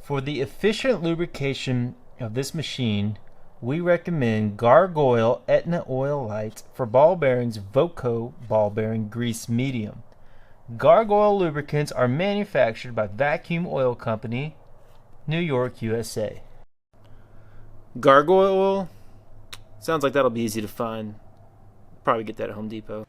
For the efficient lubrication of this machine, we recommend Gargoyle Etna Oil Light for ball bearings Voco ball bearing grease medium. Gargoyle lubricants are manufactured by Vacuum Oil Company, New York, USA. Gargoyle oil? Sounds like that'll be easy to find. Probably get that at Home Depot.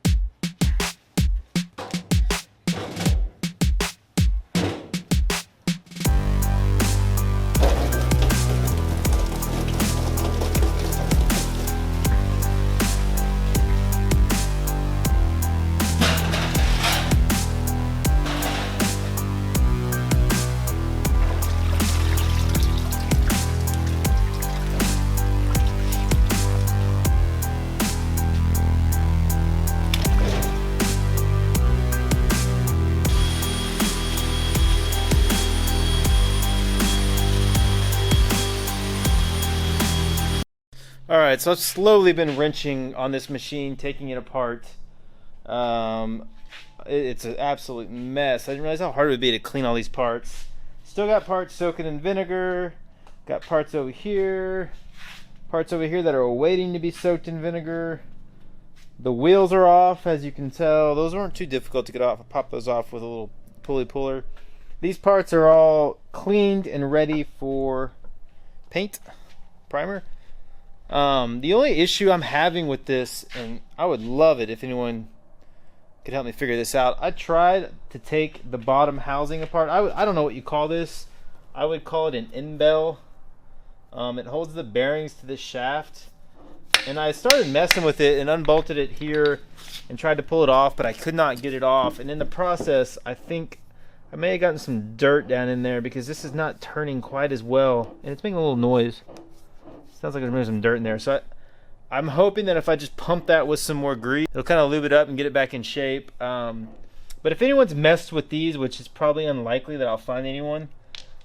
Alright, so I've slowly been wrenching on this machine, taking it apart. It's an absolute mess. I didn't realize how hard it would be to clean all these parts. Still got parts soaking in vinegar. Got parts over here. Parts over here that are waiting to be soaked in vinegar. The wheels are off, as you can tell. Those weren't too difficult to get off. I popped those off with a little pulley puller. These parts are all cleaned and ready for paint, primer. The only issue I'm having with this, and I would love it if anyone could help me figure this out. I tried to take the bottom housing apart. I don't know what you call this. I would call it an end bell. It holds the bearings to this shaft. And I started messing with it and unbolted it here and tried to pull it off, but I could not get it off. And in the process, I think I may have gotten some dirt down in there because this is not turning quite as well. And it's making a little noise. Sounds like there's some dirt in there. So I'm hoping that if I just pump that with some more grease, it'll kind of lube it up and get it back in shape. But if anyone's messed with these, which is probably unlikely that I'll find anyone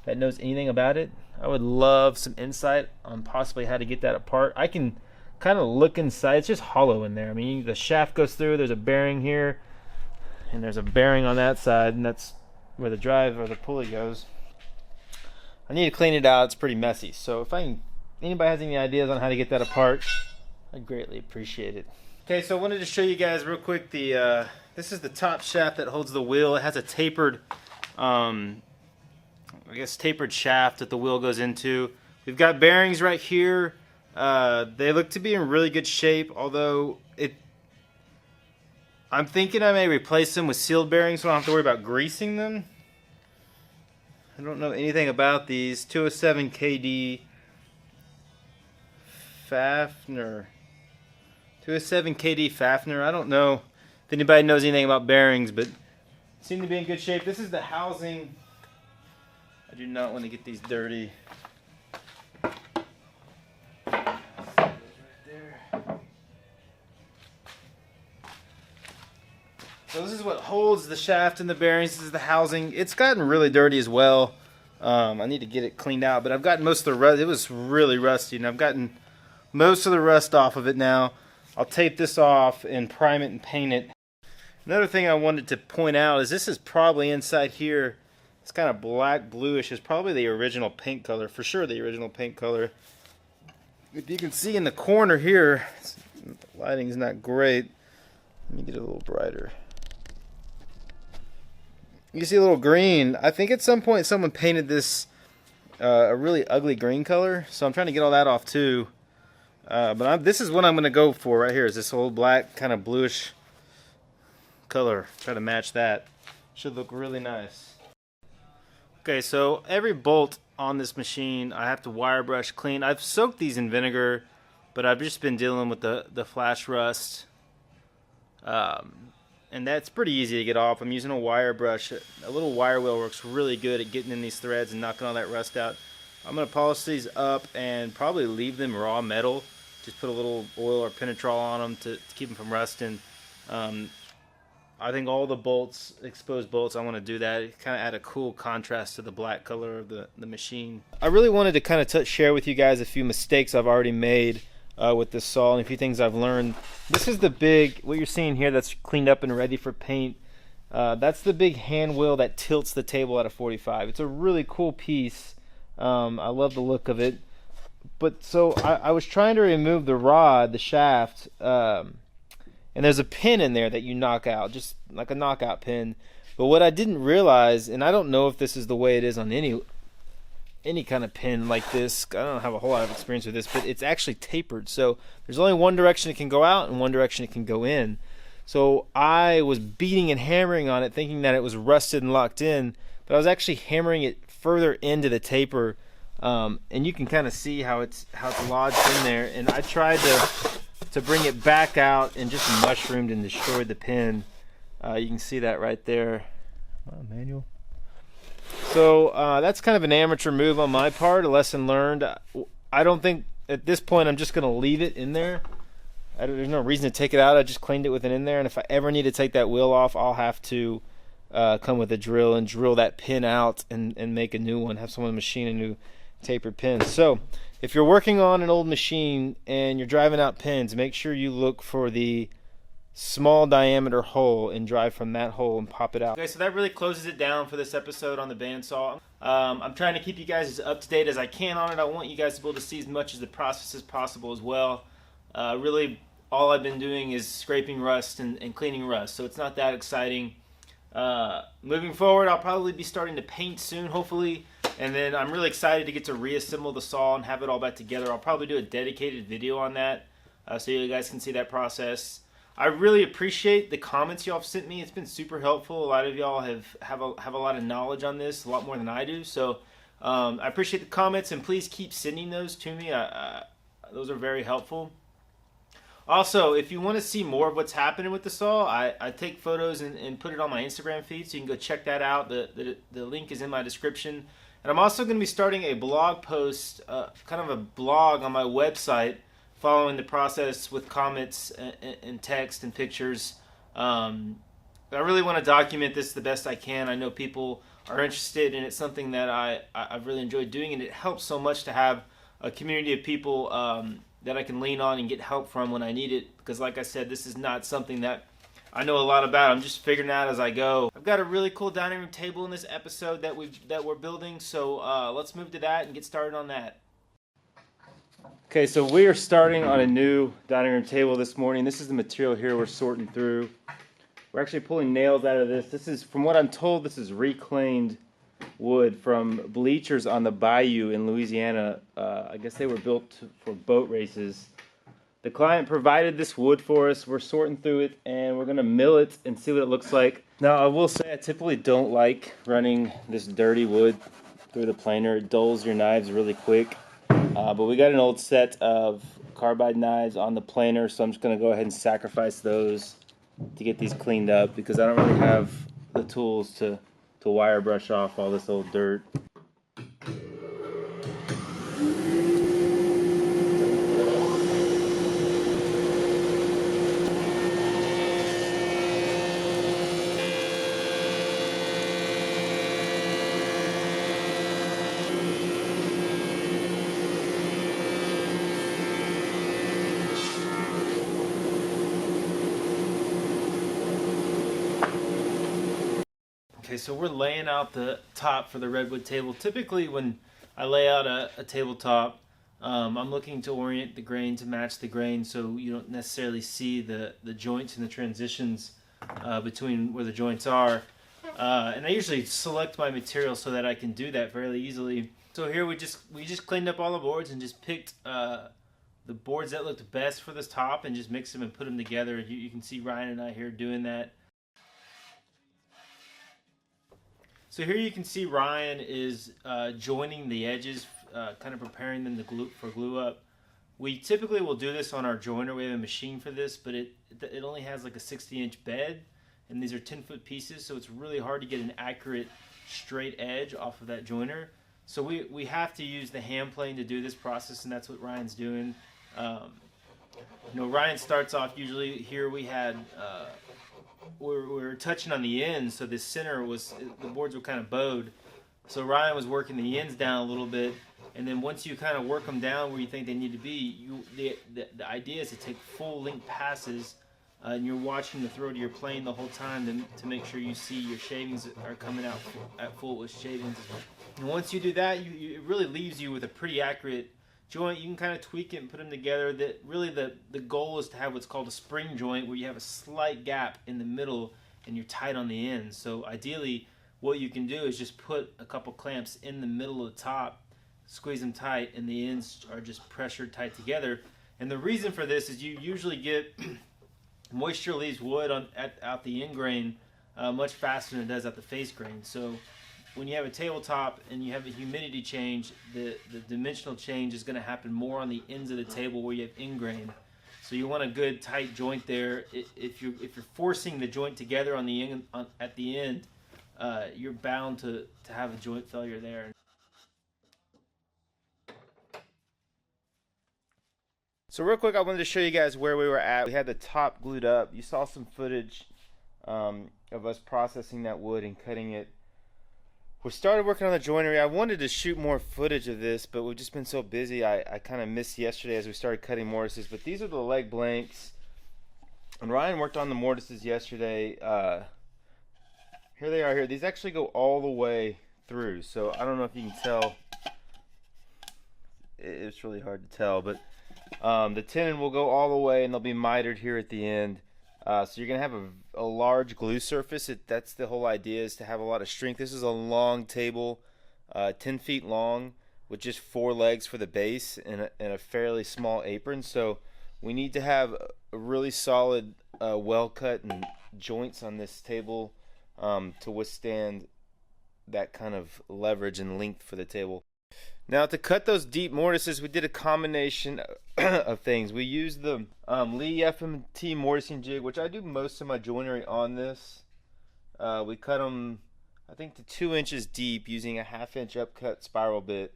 that knows anything about it, I would love some insight on possibly how to get that apart. I can kind of look inside. It's just hollow in there. I mean, the shaft goes through. There's a bearing here, and there's a bearing on that side, and that's where the drive or the pulley goes. I need to clean it out. It's pretty messy. So if anybody has any ideas on how to get that apart, I'd greatly appreciate it. Okay, so I wanted to show you guys real quick this is the top shaft that holds the wheel. It has a tapered, tapered shaft that the wheel goes into. We've got bearings right here. They look to be in really good shape, although I'm thinking I may replace them with sealed bearings so I don't have to worry about greasing them. I don't know anything about these. 207 KD Fafner. 207 KD Fafner. I don't know if anybody knows anything about bearings, but seem to be in good shape. This is the housing. I do not want to get these dirty. So this is what holds the shaft and the bearings. This is the housing. It's gotten really dirty as well. I need to get it cleaned out, but I've gotten most of the rust. It was really rusty, and I've gotten most of the rust off of it now. I'll tape this off and prime it and paint it. Another thing I wanted to point out is this is probably inside here. It's kind of black bluish. It's probably the original paint color, for sure the original paint color. If you can see in the corner here, the lighting's not great. Let me get it a little brighter. You can see a little green. I think at some point someone painted this a really ugly green color, so I'm trying to get all that off too. But this is what I'm going to go for right here, is this old black kind of bluish color. Try to match that. Should look really nice. Okay, so every bolt on this machine I have to wire brush clean. I've soaked these in vinegar, but I've just been dealing with the flash rust. And that's pretty easy to get off. I'm using a wire brush. A little wire wheel works really good at getting in these threads and knocking all that rust out. I'm going to polish these up and probably leave them raw metal. Just put a little oil or Penetrol on them to keep them from rusting. I think all the bolts, exposed bolts, I want to do that. Kind of add a cool contrast to the black color of the machine. I really wanted to kind of share with you guys a few mistakes I've already made with this saw and a few things I've learned. This is the big, what you're seeing here that's cleaned up and ready for paint. That's the big hand wheel that tilts the table at a 45. It's a really cool piece. I love the look of it. But so I was trying to remove the rod, the shaft, and there's a pin in there that you knock out, just like a knockout pin. But what I didn't realize, and I don't know if this is the way it is on any kind of pin like this, I don't have a whole lot of experience with this, but it's actually tapered. So there's only one direction it can go out and one direction it can go in. So I was beating and hammering on it thinking that it was rusted and locked in, but I was actually hammering it further into the taper, and you can kind of see how it's lodged in there. And I tried to bring it back out and just mushroomed and destroyed the pin. You can see that right there. Manual. So that's kind of an amateur move on my part, a lesson learned. I don't think at this point I'm just going to leave it in there. There's no reason to take it out. I just cleaned it with it in there, and if I ever need to take that wheel off, I'll have to come with a drill and drill that pin out and make a new one, have someone machine a new tapered pin. So if you're working on an old machine and you're driving out pins, make sure you look for the small diameter hole and drive from that hole and pop it out. Okay, so that really closes it down for this episode on the bandsaw. I'm trying to keep you guys as up to date as I can on it. I want you guys to be able to see as much of the process as possible as well. Really, all I've been doing is scraping rust and cleaning rust, so it's not that exciting. Moving forward, I'll probably be starting to paint soon, hopefully, and then I'm really excited to get to reassemble the saw and have it all back together. I'll probably do a dedicated video on that, so you guys can see that process. I really appreciate the comments y'all have sent me. It's been super helpful. A lot of y'all have a lot of knowledge on this, a lot more than I do. So I appreciate the comments, and please keep sending those to me. Those are very helpful. Also, if you want to see more of what's happening with the saw, I take photos and put it on my Instagram feed, so you can go check that out. The link is in my description. And I'm also going to be starting a blog post, kind of a blog on my website, following the process with comments and text and pictures. I really want to document this the best I can. I know people are interested, and it's something that I've really enjoyed doing, and it helps so much to have a community of people that I can lean on and get help from when I need it, because like I said, this is not something that I know a lot about. I'm just figuring it out as I go. I've got a really cool dining room table in this episode that we're building, so let's move to that and get started on that. Okay, so we are starting on a new dining room table this morning. This is the material here we're sorting through. We're actually pulling nails out of this. This is, from what I'm told, this is reclaimed wood from bleachers on the bayou in Louisiana. I guess they were built for boat races. The client provided this wood for us. We're sorting through it, and we're going to mill it and see what it looks like. Now, I will say I typically don't like running this dirty wood through the planer. It dulls your knives really quick. But we got an old set of carbide knives on the planer, so I'm just going to go ahead and sacrifice those to get these cleaned up, because I don't really have the tools to wire brush off all this old dirt. Okay, so we're laying out the top for the redwood table. Typically when I lay out a tabletop, I'm looking to orient the grain to match the grain, so you don't necessarily see the joints and the transitions between where the joints are. And I usually select my material so that I can do that fairly easily. So here we just cleaned up all the boards and just picked the boards that looked best for this top and just mixed them and put them together. You can see Ryan and I here doing that. So here you can see Ryan is joining the edges, kind of preparing them for glue up. We typically will do this on our joiner. We have a machine for this, but it only has like a 60-inch bed, and these are 10-foot pieces, so it's really hard to get an accurate straight edge off of that joiner. So we have to use the hand plane to do this process, and that's what Ryan's doing. Ryan starts off, usually here we had we're touching on the ends, so the center the boards were kind of bowed. So Ryan was working the ends down a little bit, and then once you kind of work them down where you think they need to be, the idea is to take full length passes, and you're watching the throw to your plane the whole time to make sure you see your shavings are coming out at full with shavings. And once you do that, it really leaves you with a pretty accurate joint. You can kind of tweak it and put them together. That really the goal is to have what's called a spring joint, where you have a slight gap in the middle and you're tight on the ends. So ideally, what you can do is just put a couple clamps in the middle of the top, squeeze them tight, and the ends are just pressured tight together. And the reason for this is you usually get moisture leaves wood out the end grain much faster than it does out the face grain. So when you have a tabletop and you have a humidity change, the dimensional change is going to happen more on the ends of the table where you have end grain. So you want a good tight joint there. If you're forcing the joint together on the end, at the end, you're bound to have a joint failure there. So real quick, I wanted to show you guys where we were at. We had the top glued up. You saw some footage of us processing that wood and cutting it. We started working on the joinery. I wanted to shoot more footage of this, but we've just been so busy. I kind of missed yesterday as we started cutting mortises. But these are the leg blanks. And Ryan worked on the mortises yesterday. Here they are here. These actually go all the way through. So I don't know if you can tell. It's really hard to tell. But the tenon will go all the way, and they'll be mitered here at the end. So you're going to have a large glue surface. That's the whole idea, is to have a lot of strength. This is a long table, 10 feet long, with just 4 legs for the base and a fairly small apron. So we need to have a really solid well-cut and joints on this table to withstand that kind of leverage and length for the table. Now, to cut those deep mortises, we did a combination of things. We used the Lee FMT mortising jig, which I do most of my joinery on this. We cut them, I think, to 2 inches deep using a 1/2 inch upcut spiral bit.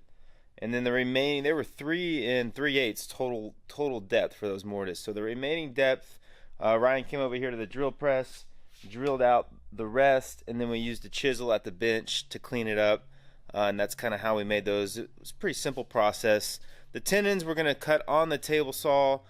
And then the remaining, there were 3 3/8 total depth for those mortise. So the remaining depth, Ryan came over here to the drill press, drilled out the rest, and then we used a chisel at the bench to clean it up. And that's kind of how we made those. It was a pretty simple process. The tenons we're going to cut on the table saw.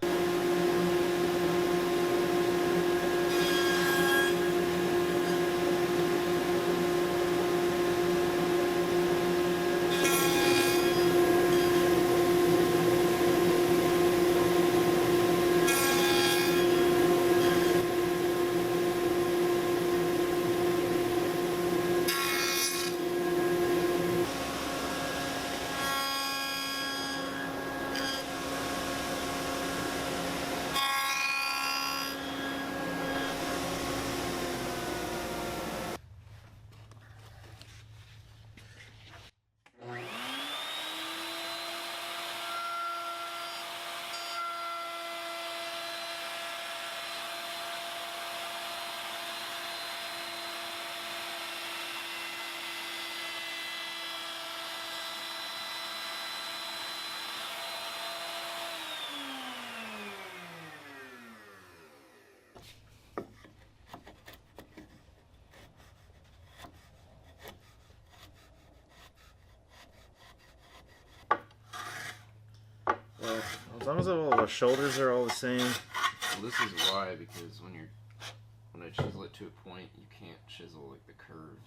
As long as all the shoulders are all the same. Well, this is why, because when I chisel it to a point, you can't chisel like the curve.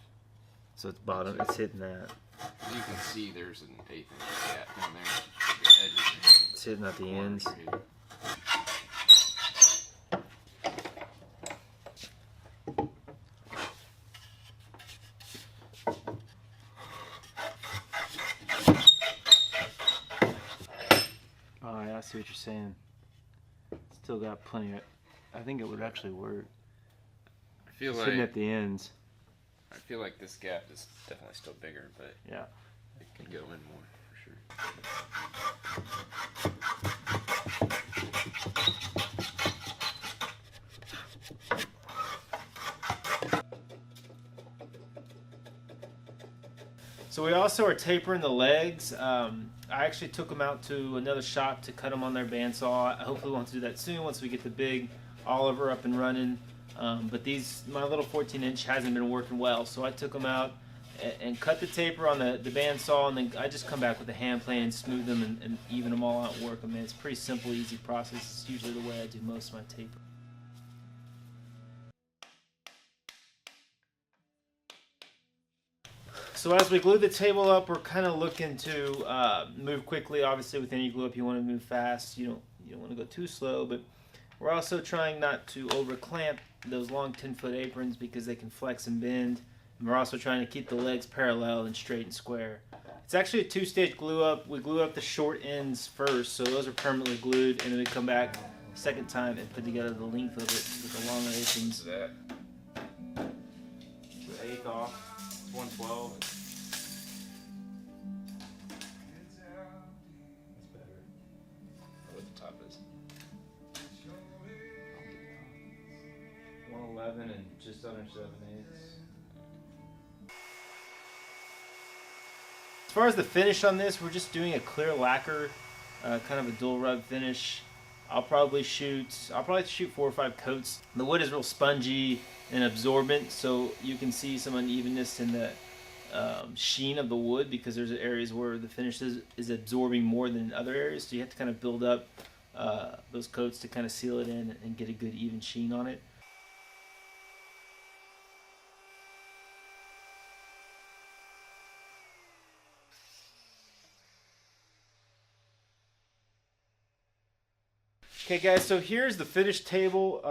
So it's bottom, it's hitting that. As you can see, there's an 1/8 inch gap down there. The edges. It's hitting at the ends. I see what you're saying. Still got plenty of. I think it would actually work. I feel it's like hitting at the ends. I feel like this gap is definitely still bigger, but yeah, it can go in more for sure. So we also are tapering the legs. I actually took them out to another shop to cut them on their bandsaw. Hopefully we'll have to do that soon once we get the big Oliver up and running. But my little 14-inch hasn't been working well, so I took them out and cut the taper on the bandsaw, and then I just come back with a hand plane and smooth them and even them all out and work them. It's a pretty simple, easy process. It's usually the way I do most of my taper. So as we glue the table up, we're kind of looking to move quickly. Obviously, with any glue up, you want to move fast. You don't want to go too slow, but we're also trying not to over clamp those long 10-foot aprons because they can flex and bend. And we're also trying to keep the legs parallel and straight and square. It's actually a two-stage glue up. We glue up the short ends first, so those are permanently glued, and then we come back a second time and put together the length of it with the longer aprons. That. 2/8 off. 112. That's better. What the top is. 111 and just under 7/8. As far as the finish on this, we're just doing a clear lacquer, kind of a dual rub finish. I'll probably shoot 4 or 5 coats. The wood is real spongy and absorbent, so you can see some unevenness in the sheen of the wood because there's areas where the finish is absorbing more than in other areas. So you have to kind of build up those coats to kind of seal it in and get a good even sheen on it. Okay guys, so here's the finished table.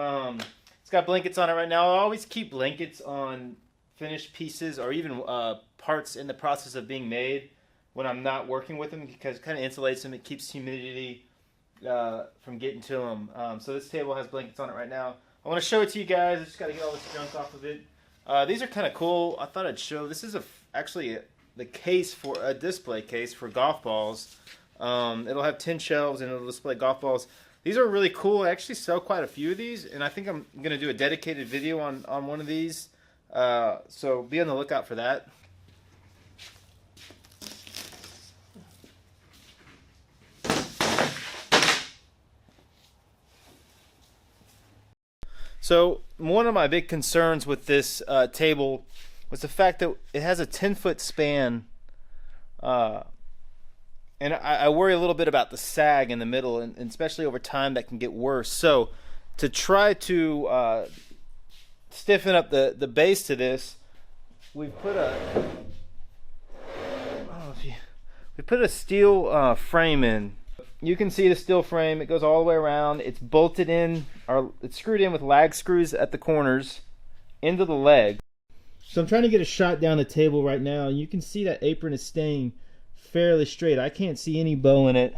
It's got blankets on it right now. I always keep blankets on finished pieces or even parts in the process of being made when I'm not working with them because it kind of insulates them. It keeps humidity from getting to them. So this table has blankets on it right now. I want to show it to you guys. I just got to get all this junk off of it. These are kind of cool. I thought I'd show. This is actually the case for a display case for golf balls. It'll have 10 shelves and it'll display golf balls. These are really cool. I actually sell quite a few of these, and I think I'm going to do a dedicated video on one of these. So be on the lookout for that. So one of my big concerns with this table was the fact that it has a 10-foot span. And I worry a little bit about the sag in the middle, and especially over time that can get worse. So to try to stiffen up the base to this, we put a steel frame in. You can see the steel frame. It goes all the way around. It's bolted in, or it's screwed in with lag screws at the corners into the leg. So I'm trying to get a shot down the table right now, and you can see that apron is staying fairly straight. I can't see any bow in it,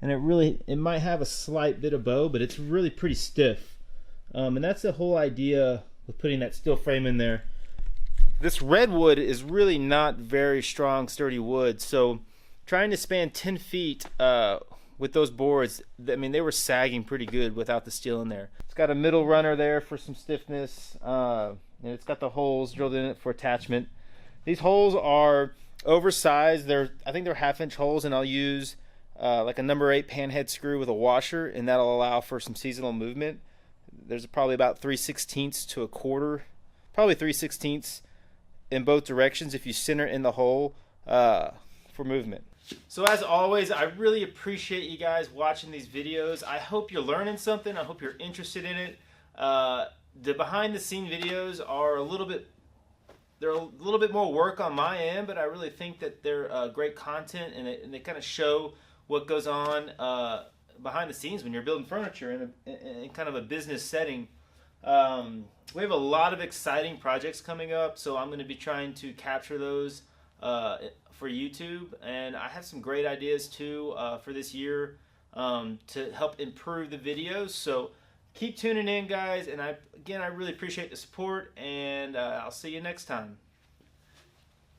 and it might have a slight bit of bow, but it's really pretty stiff. And that's the whole idea with putting that steel frame in there. This redwood is really not very strong, sturdy wood, so trying to span 10 feet with those boards, I mean, they were sagging pretty good without the steel in there. It's got a middle runner there for some stiffness, and it's got the holes drilled in it for attachment. These holes are oversized. I think they're 1/2-inch holes, and I'll use like a number 8 panhead screw with a washer, and that'll allow for some seasonal movement. There's probably about 3/16 to a quarter, probably 3/16 in both directions if you center in the hole for movement. So as always, I really appreciate you guys watching these videos. I hope you're learning something. I hope you're interested in it. The behind the scene videos are a little bit more work on my end, but I really think that they're great content, and they kind of show what goes on behind the scenes when you're building furniture in kind of a business setting. We have a lot of exciting projects coming up, so I'm going to be trying to capture those for YouTube, and I have some great ideas too for this year to help improve the videos. So keep tuning in, guys, and I really appreciate the support, and I'll see you next time.